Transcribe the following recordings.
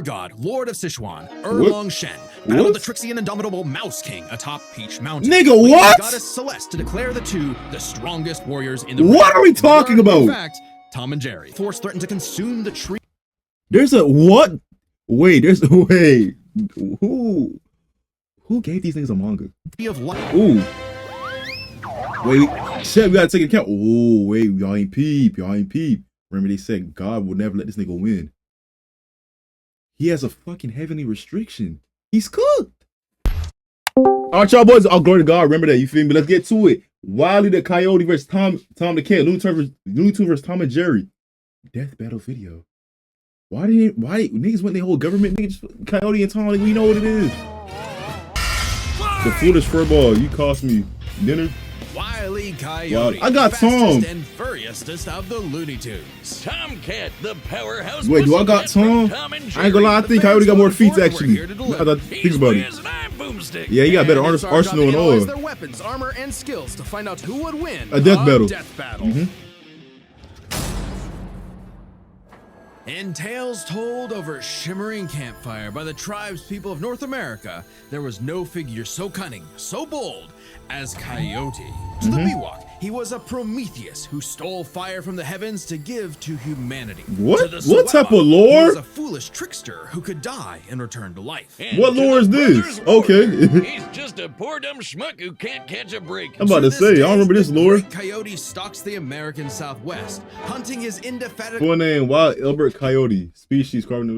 God, Lord of Sichuan, Erlong Shen, battled the tricksy and indomitable Mouse King atop Peach Mountain. Nigga, what? Goddess Celeste to declare the two the strongest warriors in the What are we talking about? In fact, Tom and Jerry. Force threatened to consume the tree. There's a what? Wait, there's wait. Who gave these things a manga? Of life. Ooh. Wait, shit, we gotta take account. Oh, wait, y'all ain't peep. Y'all ain't peep. Remember they said God will never let this nigga win. He has a fucking heavenly restriction. He's cooked. All right, y'all boys. Oh, glory to God. Remember that. You feel me? Let's get to it. Wile E the Coyote versus Tom the Cat. Looney Tunes versus Tom and Jerry. Death battle video. Why niggas went their whole government? Niggas, Coyote and Tom, like, we know what it is. The foolish furball. You cost me dinner. Wile E Coyote, I got Tom. and furriest of the Looney Tunes. Tomcat, the powerhouse. Wait, do I got Tom? I ain't gonna lie, I think Coyote got more feats actually. Think about it. Yeah, he got better arsenal and all. Their weapons, armor, and skills to find out who would win a death battle. In tales told over a shimmering campfire by the tribes people of North America, there was no figure so cunning, so bold as Coyote. To the Miwok, he was a Prometheus who stole fire from the heavens to give to humanity. What? To What type of lore? He was a foolish trickster who could die and return to life. And what lore is this? Okay. He's just a poor dumb schmuck who can't catch a break. I'm about to say, I don't remember this lore. The Coyote stalks the American Southwest, hunting his indefatigable. Full name: Wile E Coyote. Species: carbon.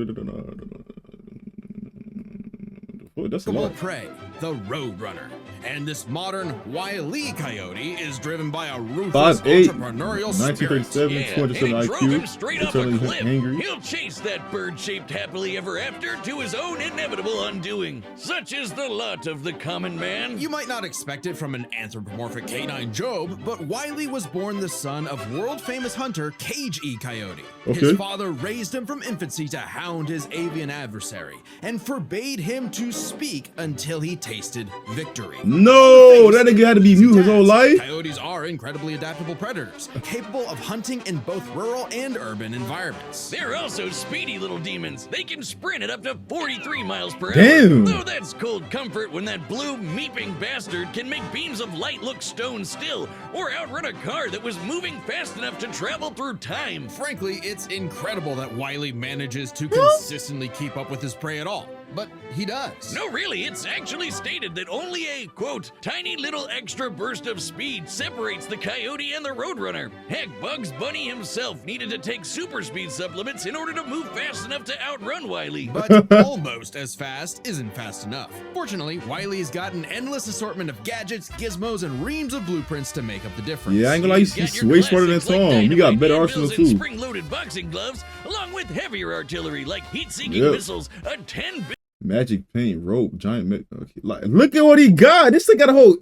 That's a lot. Prey, the Roadrunner. And this modern Wile E Coyote is driven by a ruthless 5'8", entrepreneurial 1937, spirit. 207 drove him IQ. straight off a Eternally cliff. angry. He'll chase that bird-shaped happily ever after to his own inevitable undoing. Such is the lot of the common man. You might not expect it from an anthropomorphic canine Job, but Wile E was born the son of world-famous hunter Cage E Coyote. His father raised him from infancy to hound his avian adversary and forbade him to speak until he tasted victory. No, that nigga had to be mute his whole life. Coyotes are incredibly adaptable predators, capable of hunting in both rural and urban environments. They're also speedy little demons. They can sprint at up to 43 miles per hour. Damn. Though that's cold comfort when that blue meeping bastard can make beams of light look stone still or outrun a car that was moving fast enough to travel through time. Frankly, it's incredible that Wile E manages to consistently keep up with his prey at all. But he does. No, really, it's actually stated that only a, quote, tiny little extra burst of speed separates the Coyote and the Roadrunner. Heck, Bugs Bunny himself needed to take super speed supplements in order to move fast enough to outrun Wile E. But almost as fast isn't fast enough. Fortunately, Wile E's got an endless assortment of gadgets, gizmos, and reams of blueprints to make up the difference. Yeah, I ain't gonna lie, he's way smarter than Tom. He got better arsenal too. Spring-loaded boxing gloves, along with heavier artillery like heat-seeking missiles, a 10 magic paint, rope, giant. Okay, like, look at what he got. This thing got a whole.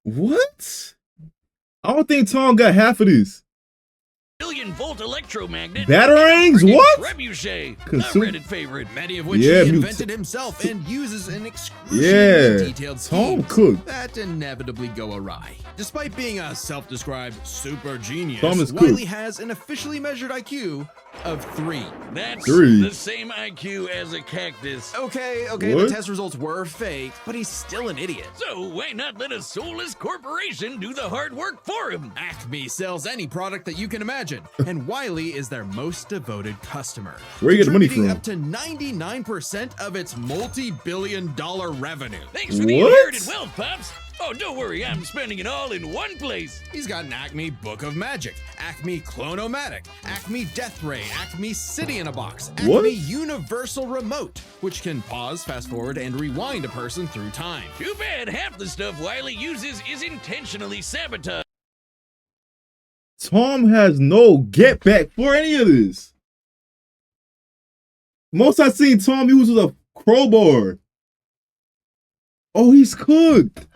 What? I don't think Tom got half of this. billion-volt electromagnet. Batarangs? What? Trebuchet, a Reddit favorite. Many of which he invented himself and uses in excruciatingly detailed schemes that inevitably go awry. Despite being a self-described super genius, Wile E has an officially measured IQ of 3. That's the same IQ as a cactus. Okay, the test results were fake, but he's still an idiot. So why not let a soulless corporation do the hard work for him? Acme sells any product that you can imagine, and Wile E is their most devoted customer. Where you get the money from? Up to 99% of its multi-billion-dollar revenue. Thanks for the inherited wealth, Pops. Oh, don't worry, I'm spending it all in one place. He's got an Acme Book of Magic, Acme Clonomatic, Acme Death Ray, Acme City in a Box, Acme Universal Remote, which can pause, fast forward, and rewind a person through time. Too bad half the stuff Wile E uses is intentionally sabotaged. Tom has no get back for any of this. Most I've seen Tom use was a crowbar. Oh, he's cooked.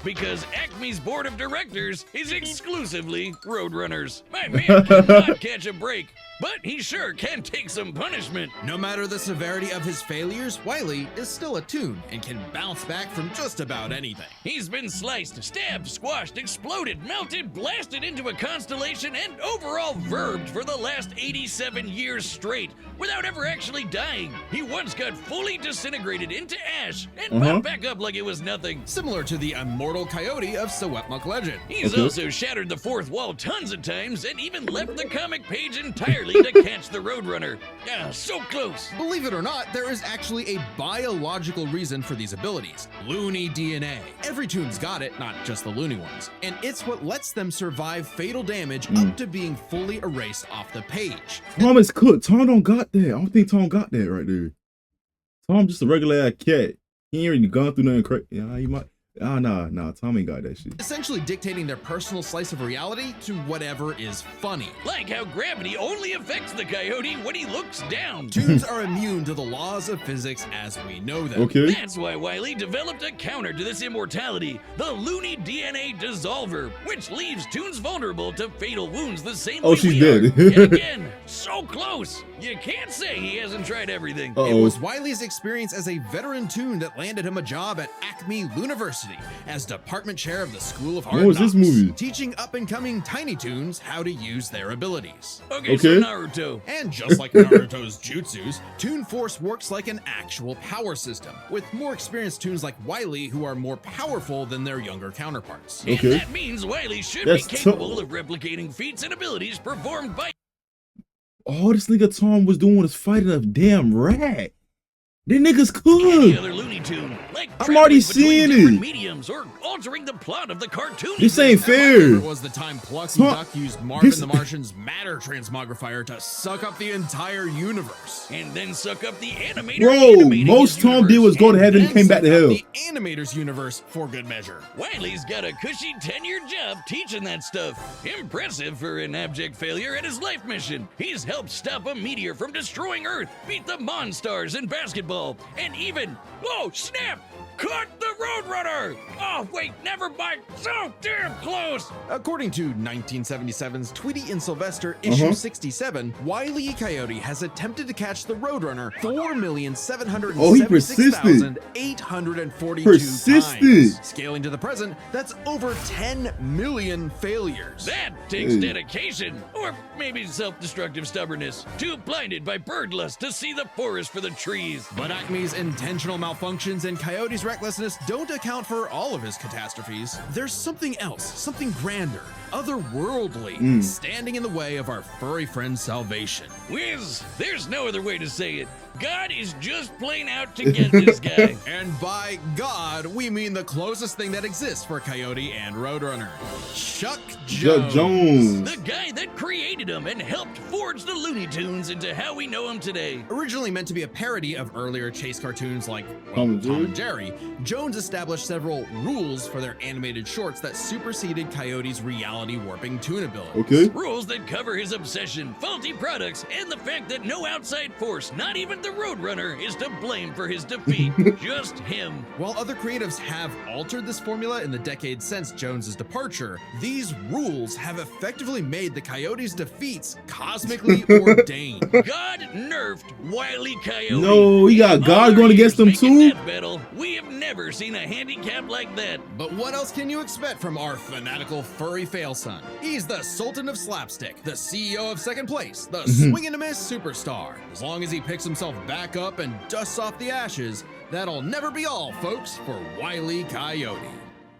Because Acme's board of directors is exclusively Roadrunners. My man cannot catch a break. but he sure can take some punishment. No matter the severity of his failures, Wile E is still a toon and can bounce back from just about anything. He's been sliced, stabbed, squashed, exploded, melted, blasted into a constellation, and overall verbed for the last 87 years straight without ever actually dying. He once got fully disintegrated into ash and popped back up like it was nothing. Similar to the immortal Coyote of Sewetmuk legend. He's also shattered the fourth wall tons of times and even left the comic page entirely to catch the Roadrunner. Ah, so close. Believe it or not, there is actually a biological reason for these abilities. Looney DNA. Every toon's got it, not just the loony ones. And it's what lets them survive fatal damage up to being fully erased off the page. Tom is cooked. Tom don't got that. I don't think Tom got that right there. Tom just a regular ass cat. He ain't really gone through nothing crazy. Yeah, he might. Nah, Tom ain't got that shit. Essentially dictating their personal slice of reality to whatever is funny. Like how gravity only affects the Coyote when he looks down. Toons are immune to the laws of physics as we know them. Okay. That's why Wile E developed a counter to this immortality, the Looney DNA Dissolver, which leaves toons vulnerable to fatal wounds the same way she's we dead. are. Yet again, so close. You can't say he hasn't tried everything. It was Wile E's experience as a veteran toon that landed him a job at Acme University as department chair of the School of Hard What was Knocks, this movie? teaching up-and-coming tiny toons how to use their abilities. Okay, so Naruto. And just like Naruto's jutsus, Toon Force works like an actual power system, with more experienced toons like Wile E who are more powerful than their younger counterparts. And that means Wile E should be capable of replicating feats and abilities performed by... All this nigga Tom was doing was fighting a damn rat. The niggas any could. other Looney Tune, like I'm already traveling between seeing different it. mediums or altering the plot of the cartoon. This ain't My fair. favorite was the time Pluxy Duck used Marvin the Martian's matter transmogrifier to suck up the entire universe. And then suck up the animator. Bro, most Tom did was go to heaven and came back to hell. The animator's universe for good measure. Wile E's got a cushy 10-year job teaching that stuff. Impressive for an abject failure at his life mission. He's helped stop a meteor from destroying Earth, beat the Monstars in basketball, and even, oh snap, caught the Roadrunner! Oh wait, never mind, so damn close! According to 1977's Tweety and Sylvester issue 67, Wile E. Coyote has attempted to catch the Roadrunner 4,776,842 times. Scaling to the present, that's over 10 million failures. That takes dedication, or maybe self-destructive stubbornness, too blinded by bird lust to see the forest for the trees. But Acme's intentional malfunctions and Coyote's recklessness don't account for all of his catastrophes. There's something else, something grander, otherworldly, standing in the way of our furry friend's salvation. Wiz, there's no other way to say it. God is just plain out to get this guy. And by God, we mean the closest thing that exists for Coyote and Roadrunner. Chuck Jones. The guy that created him and helped forge the Looney Tunes into how we know him today. Originally meant to be a parody of earlier chase cartoons like Tom and Jerry, Jones established several rules for their animated shorts that superseded Coyote's reality warping toon abilities. Rules that cover his obsession, faulty products, and the fact that no outside force, not even the Roadrunner, is to blame for his defeat. Just him. While other creatives have altered this formula in the decades since Jones's departure, these rules have effectively made the Coyote's defeats cosmically ordained. God nerfed Wile E. Coyote. No, he got God going against him too. Battle, we have never seen a handicap like that. But what else can you expect from our fanatical furry fail son? He's the Sultan of Slapstick, the CEO of Second Place, the swing and a miss superstar. As long as he picks himself back up and dusts off the ashes, that'll never be all, folks, for Wile E. Coyote.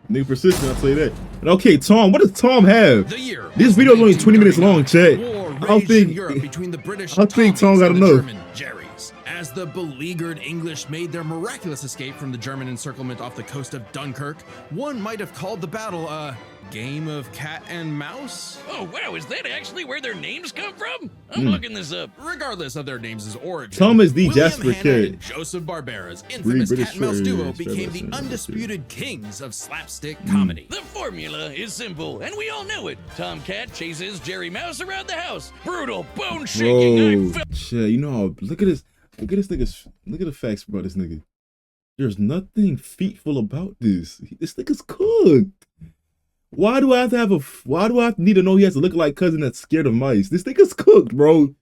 Nigga persistent, I'll tell you that. But okay, Tom, what does Tom have? The year This video is only 20 minutes long, chat. War I don't raged in think Europe between the British I think Tom Tommies got and the enough. German Jerrys. As the beleaguered English made their miraculous escape from the German encirclement off the coast of Dunkirk, one might have called the battle a game of cat and mouse. Oh wow, is that actually where their names come from? I'm looking this up. Regardless of their names' origin, Tom is the William Jasper Hanna kid. and Joseph Barbera's infamous British cat and mouse furries, duo became the Barbera's undisputed kings of slapstick comedy. The formula is simple, and we all know it. Tomcat chases Jerry Mouse around the house. Brutal, bone-shaking. Bro, shit, you know how, look at this nigga's, look at the facts about this nigga. There's nothing featful about this. This nigga's cooked. Why do I have to need to know he has a look-alike cousin that's scared of mice? This nigga's cooked, bro.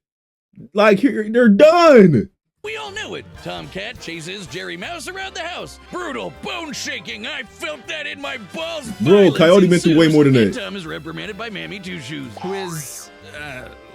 Like, they're done. We all know it. Tomcat chases Jerry Mouse around the house. Brutal, bone-shaking. I felt that in my balls. Bro, Coyote been through way more than that. Tom is reprimanded by Mammy Two Shoes, who is,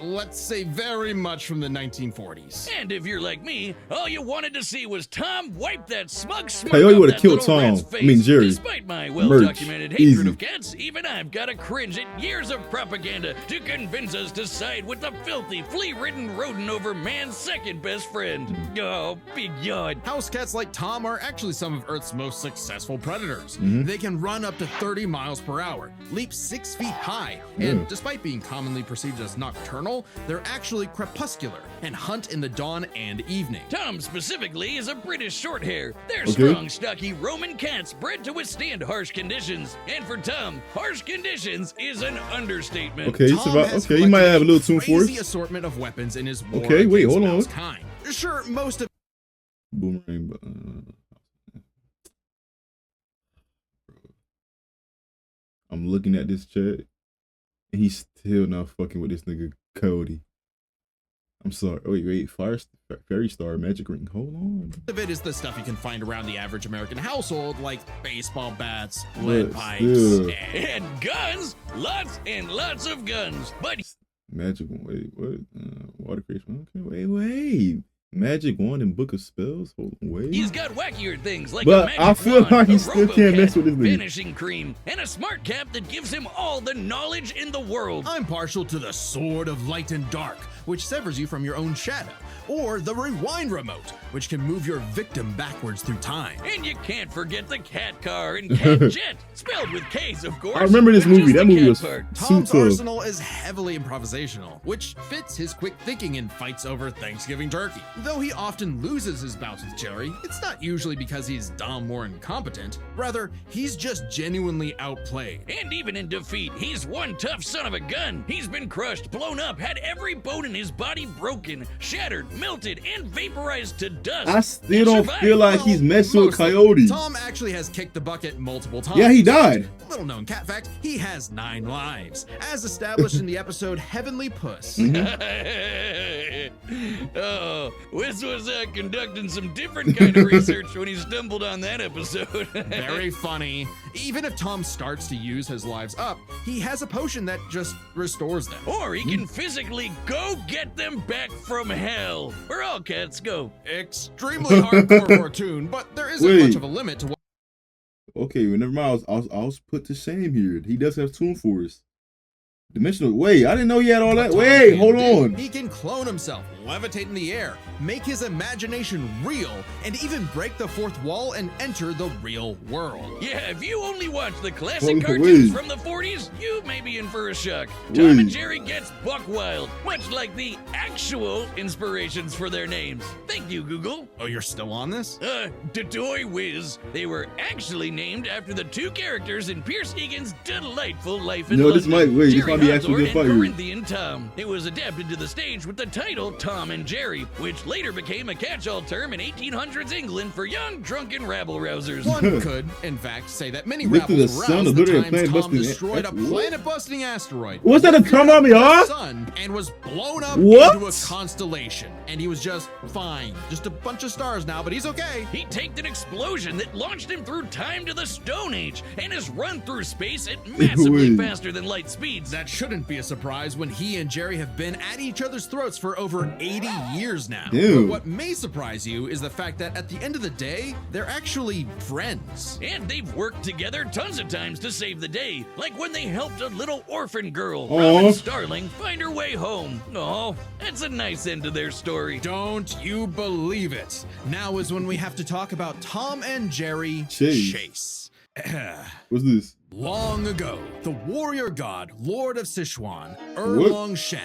let's say, very much from the 1940s. And if you're like me, all you wanted to see was Tom wipe that smug smirk Coyote off would have that killed little Tom. rat's face. I mean, Jerry. Despite my well-documented hatred Easy. of cats, even I've got to cringe at years of propaganda to convince us to side with the filthy, flea-ridden rodent over man's second best friend. Oh, big yawn. House cats like Tom are actually some of Earth's most successful predators. They can run up to 30 miles per hour, leap 6 feet high, and despite being commonly perceived as nocturnal, they're actually crepuscular and hunt in the dawn and evening. Tom specifically is a British shorthair. They're strong, stocky Roman cats bred to withstand harsh conditions. And for Tom, harsh conditions is an understatement. Okay, it's Tom about, has okay, you might have a little tune for crazy us. assortment of weapons in his war Okay, wait, against hold on. mouse kind. Sure, most of Boomerang. I'm looking at this chat, and he's still not fucking with this nigga Coyote. I'm sorry. Oh, wait, Fairy Star, Magic Ring. Hold on. of it is the stuff you can find around the average American household, like baseball bats, lead But pipes, still. And guns, lots and lots of guns. But Magic Wand. Wait, what? Water creation. Okay, wait. Magic Wand and Book of Spells. Hold on, wait. he's got wackier things like But a magic I feel wand, like he a still can't mess with this nigga. finishing cream, and a smart cap that gives him all the knowledge in the world. I'm partial to the Sword of Light and Dark, which severs you from your own shadow, or the Rewind Remote, which can move your victim backwards through time. And you can't forget the cat car and cat jet, spelled with K's, of course. I remember this but just movie. the That movie cat was part. Tom's super. arsenal is heavily improvisational, which fits his quick thinking in fights over Thanksgiving turkey. Though he often loses his bouts with Jerry, it's not usually because he's dumb or incompetent. Rather, he's just genuinely outplayed. And even in defeat, he's one tough son of a gun. He's been crushed, blown up, had every bone in his body broken, shattered, melted, and vaporized to dust. I still And don't survived. feel like he's messing with Mostly. Coyote. Tom actually has kicked the bucket multiple times. Yeah, he died. Little known cat fact, he has 9 lives, as established in the episode Heavenly Puss. Oh, Wiz was conducting some different kind of research when he stumbled on that episode. Very funny. Even if Tom starts to use his lives up, he has a potion that just restores them. Or he can physically go get them back from hell. Where all cats go. Extremely hardcore cartoon, but there isn't Wait. much of a limit to what Okay, well, never mind. I was put to shame here. He does have Toon Force. Dimensional. Wait, I didn't know he had all that. Tom Wait, can hold do. on. He can clone himself, levitate in the air, make his imagination real, and even break the fourth wall and enter the real world. Yeah, if you only watch the classic Hold on, cartoons wait. from the 40s, you may be in for a shock. Wait. Tom and Jerry gets buck wild, much like the actual inspirations for their names. Thank you, Google. Oh, you're still on this? Dodoy Whiz. They were actually named after the two characters in Pierce Egan's delightful life in No, London. this might- wait, this Jerry might be actually Hawthorne good and fight here. Corinthian Tom. It was adapted to the stage with the title Tom and Jerry, which later became a catch-all term in 1800s England for young, drunken rabble-rousers. One could, in fact, say that many Look to the rebels sun, roused the the literal times planet Tom busting- destroyed a what? planet-busting asteroid. What's that, a come on me, huh? Sun and was blown up What? into a constellation, and he was just fine. Just a bunch of stars now, but he's okay. He taked an explosion that launched him through time to the Stone Age and has run through space at massively Wait. faster than light speeds. That shouldn't be a surprise when he and Jerry have been at each other's throats for over 80 years now. Dude. But what may surprise you is the fact that at the end of the day, they're actually friends. And they've worked together tons of times to save the day, like when they helped a little orphan girl, Aw. Robin Starling, find her way home. Oh, that's a nice end to their story. Don't you believe it? Now is when we have to talk about Tom and Jerry Chase. Chase. What's this? Long ago, the warrior god, Lord of Sichuan, What? Erlong Shen,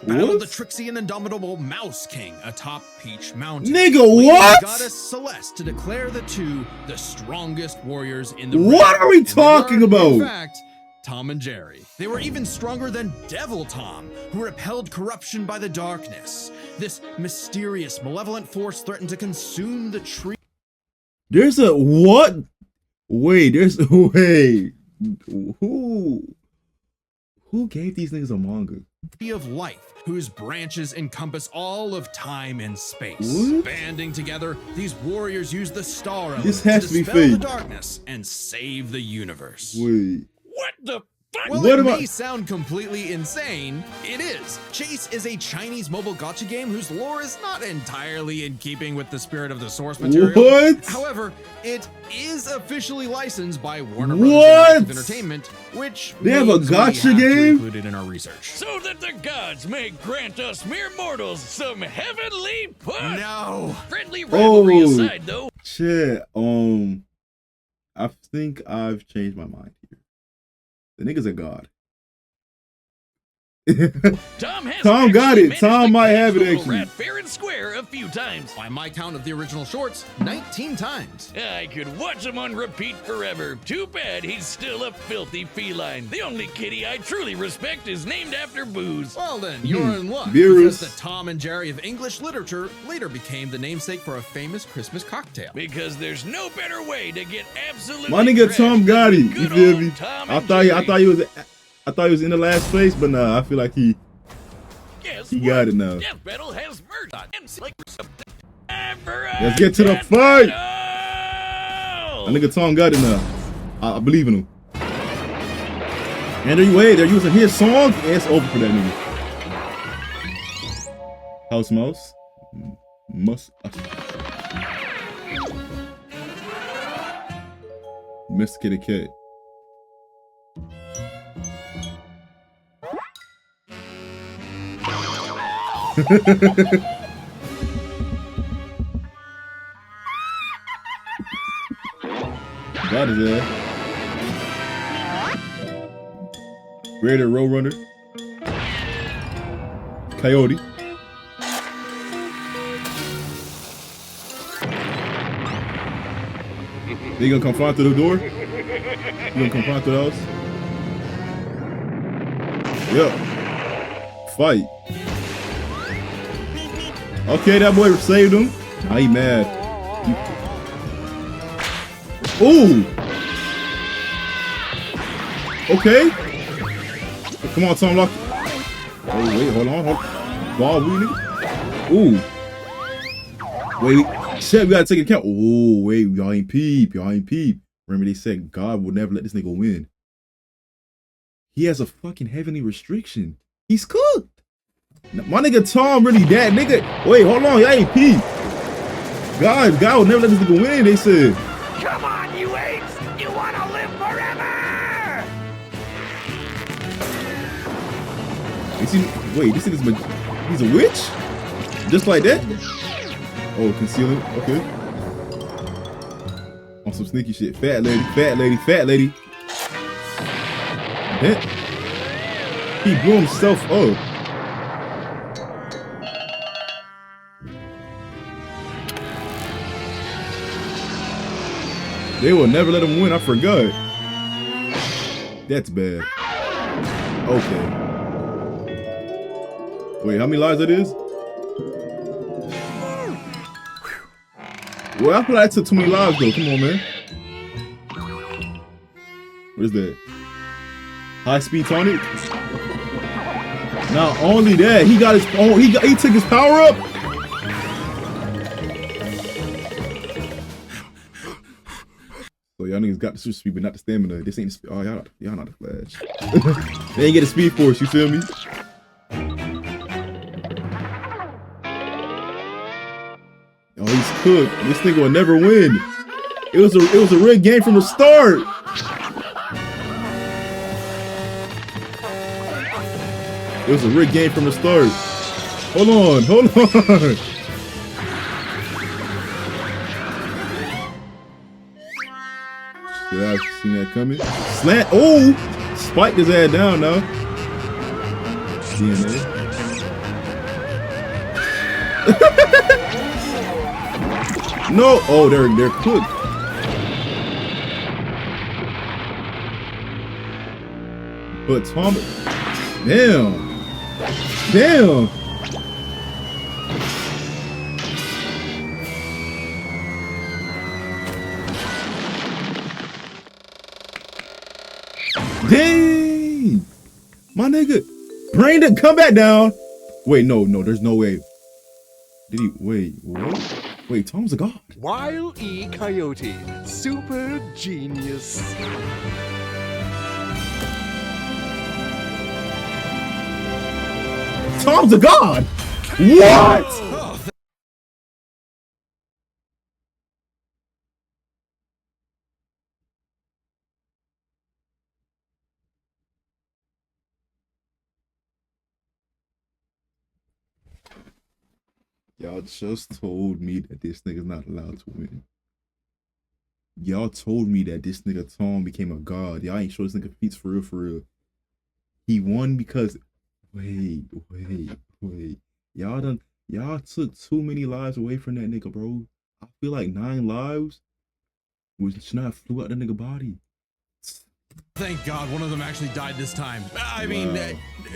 battled What? the tricksy and indomitable Mouse King atop Peach Mountain. Nigga, leading what? Goddess Celeste to declare the two the strongest warriors in the What realm. are we And they talking were, about? In fact, Tom and Jerry. They were even stronger than Devil Tom, who repelled corruption by the darkness. This mysterious, malevolent force threatened to consume the tree. There's a what? Wait, there's wait. Who gave these niggas a manga? Of life, whose branches encompass all of time and space. What? Banding together, these warriors use the star element This has to be dispel the fake. darkness and save the universe. Wait. What the fuck? Well, What it am I- may sound completely insane. It is. Chase is a Chinese mobile gacha game whose lore is not entirely in keeping with the spirit of the source material. What? However, it is officially licensed by Warner What? Bros. Interactive Entertainment, which They have a means we gacha have to game? include it in our research. So that the gods may grant us mere mortals some heavenly push. No. Friendly rivalry Oh. aside, though, Shit. I think I've changed my mind here. The nigga's a god. Tom has Tom got actually it. managed Tom to might catch have it, Little actually. Rat fair and square a few times. By my count of the original shorts, 19 times. I could watch him on repeat forever. Too bad he's still a filthy feline. The only kitty I truly respect is named after booze. Well then, you're in luck. Virus. Because the Tom and Jerry of English literature later became the namesake for a famous Christmas cocktail. Because there's no better way to get absolutely My nigga trashed Tom than got it. with You good feel old me? Tom I and thought Jerry. I thought he was in the last place, but nah, I feel like he Guess he what? got it now. Death Battle has merged on MC like something. Let's get to the fight. Battle! That nigga Tom got it now. I believe in him. And they're using his song. Yeah, it's over for that nigga. House Mouse. Must. Mr. Kitty Cat. God is there. Greater Roadrunner. Coyote. They gonna come flying through the door? You gonna come flying through the house? Yep. Fight. Okay, that boy saved him. I ain't mad. Ooh. Okay. Come on, Tom Lock. Oh, wait, hold on. Ball, we nigga. Ooh. Wait, shit, we gotta take account. Oh, wait, y'all ain't peep. Remember they said God will never let this nigga win. He has a fucking heavenly restriction. He's cooked. My nigga Tom really that nigga. Wait, hold on, y'all ain't peep. God will never let this nigga win, they said. Come on, you apes! You wanna live forever! You see, wait, this nigga's he's a witch? Just like that? Oh, conceal it. Okay. On some sneaky shit. Fat lady. That, he blew himself up. They will never let him win. I forgot. That's bad. Okay. Wait, how many lives that is? Well, I feel like I took too many lives though. Come on, man. What is that? High speed tonic. Not only that, he got his own. He took his power up. So y'all niggas got the super speed, but not the stamina. This ain't the y'all not the Flash. They ain't get the speed force. You feel me? Oh, he's cooked. This nigga will never win. It was a rigged game from the start. It was a rigged game from the start. Hold on. Should I have seen that coming? Slant. Oh! Spiked his ass down now. DNA. No! Oh, they're cooked. But Tom, damn. Dang! My nigga, bring the come back down. Wait, no, there's no way. Did he? Wait, what? Wait, Tom's a god. Wile E. Coyote, super genius. Tom's a god. What? Y'all just told me that this nigga's not allowed to win. Y'all told me that this nigga Tom became a god. Y'all ain't sure this nigga feats for real, for real. He won because... Wait. Y'all took too many lives away from that nigga, bro. I feel like 9 lives should not have flew out that nigga body. Thank God one of them actually died this time. I mean,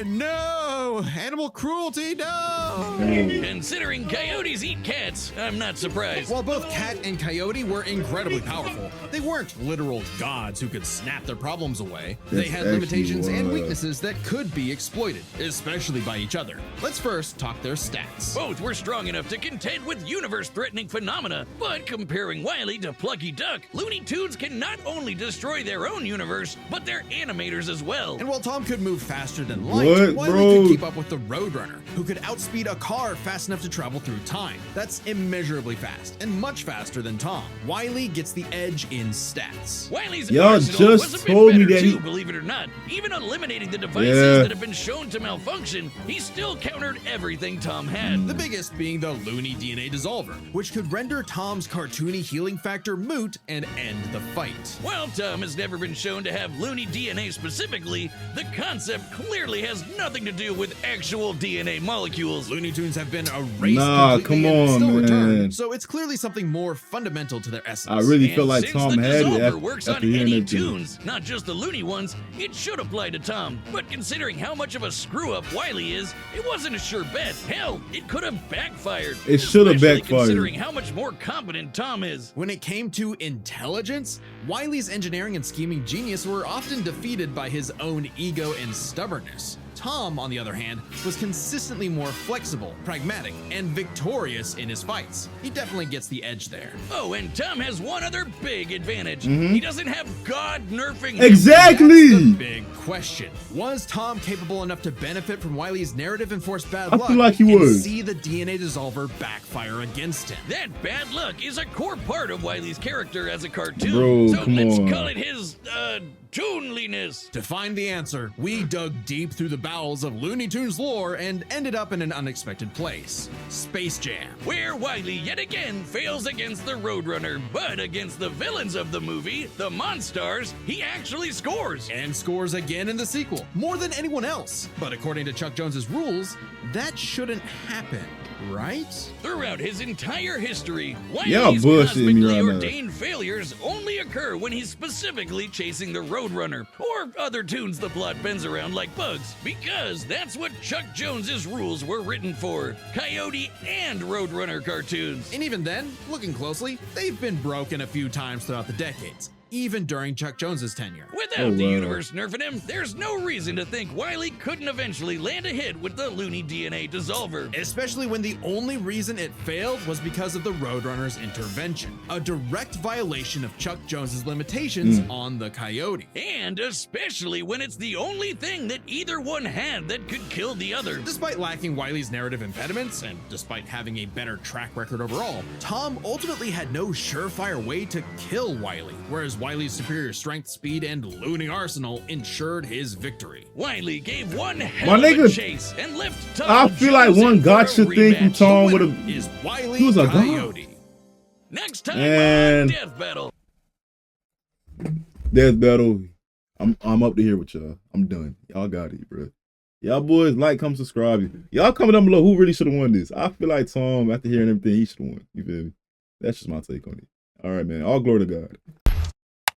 no! Animal cruelty, no! Considering coyotes eat cats, I'm not surprised. While both Cat and Coyote were incredibly powerful, they weren't literal gods who could snap their problems away. They had limitations and weaknesses that could be exploited, especially by each other. Let's first talk their stats. Both were strong enough to contend with universe-threatening phenomena, but comparing Wile E to Plucky Duck, Looney Tunes can not only destroy their own universe, but their animators as well. And while Tom could move faster than light, Wile E could keep up with the Roadrunner, who could outspeed a car fast enough to travel through time. That's immeasurably fast, and much faster than Tom. Wile E gets the edge in stats. Wile's y'all arsenal just was a bit told me better that too, believe it or not. Even eliminating the devices that have been shown to malfunction, he still countered everything Tom had. The biggest being the Looney DNA Dissolver, which could render Tom's cartoony healing factor moot and end the fight. While Tom has never been shown to have Looney DNA specifically, the concept clearly has nothing to do with actual DNA molecules. Looney Tunes have been erased Nah, completely come and on, still man. returned, so it's clearly something more fundamental to their essence. I really feel like Since Tom the had it Dissolver after, works after on hearing any that thing. tunes, not just the Looney ones, it should apply to Tom. But considering how much of a screw-up Wile E is, it wasn't a sure bet. Hell, it could have backfired. It should have Especially backfired. considering how much more competent Tom is. When it came to intelligence, Wile E's engineering and scheming genius were often defeated by his own ego and stubbornness. Tom, on the other hand, was consistently more flexible, pragmatic, and victorious in his fights. He definitely gets the edge there. Oh, and Tom has one other big advantage. Mm-hmm. He doesn't have God nerfing him. Exactly. That's the big question. Was Tom capable enough to benefit from Wile E's narrative-enforced bad luck I feel like he and was. see the DNA Dissolver backfire against him? That bad luck is a core part of Wile E's character as a cartoon. Bro, so come let's on. call it his, toonliness. To find the answer, we dug deep through the bowels of Looney Tunes lore and ended up in an unexpected place: Space Jam. Where Wile E yet again fails against the Roadrunner, but against the villains of the movie, the Monstars, he actually scores. And scores again in the sequel, more than anyone else. But according to Chuck Jones's rules, that shouldn't happen, right? Throughout his entire history, Y'all Wile's bullshitting me cosmically right now. ordained failures only occur when he's specifically chasing the Roadrunner, or other tunes the plot bends around like bugs, because that's what Chuck Jones's rules were written for: Coyote and Roadrunner cartoons. And even then, looking closely, they've been broken a few times throughout the decades, even during Chuck Jones's tenure. Without the universe nerfing him, there's no reason to think Wile E couldn't eventually land a hit with the Looney DNA Dissolver. Especially when the only reason it failed was because of the Roadrunner's intervention, a direct violation of Chuck Jones's limitations on the Coyote. And especially when it's the only thing that either one had that could kill the other. Despite lacking Wile E's narrative impediments, and despite having a better track record overall, Tom ultimately had no surefire way to kill Wile E, whereas Wile E's superior strength, speed, and looting arsenal ensured his victory. Wile E gave one hell of a nigga, chase and left Tom I feel like Jones one in for a gotcha thing from rematch. Tom would The have. winner is Wile He was E a god. Coyote. Next time And- on Death Battle. Death battle. I'm up to here with y'all. I'm done. Y'all got it, bro. Y'all boys like, comment, subscribe. Y'all comment down below who really should have won this. I feel like Tom, after hearing everything, he should have won. You feel me? That's just my take on it. All right, man. All glory to God.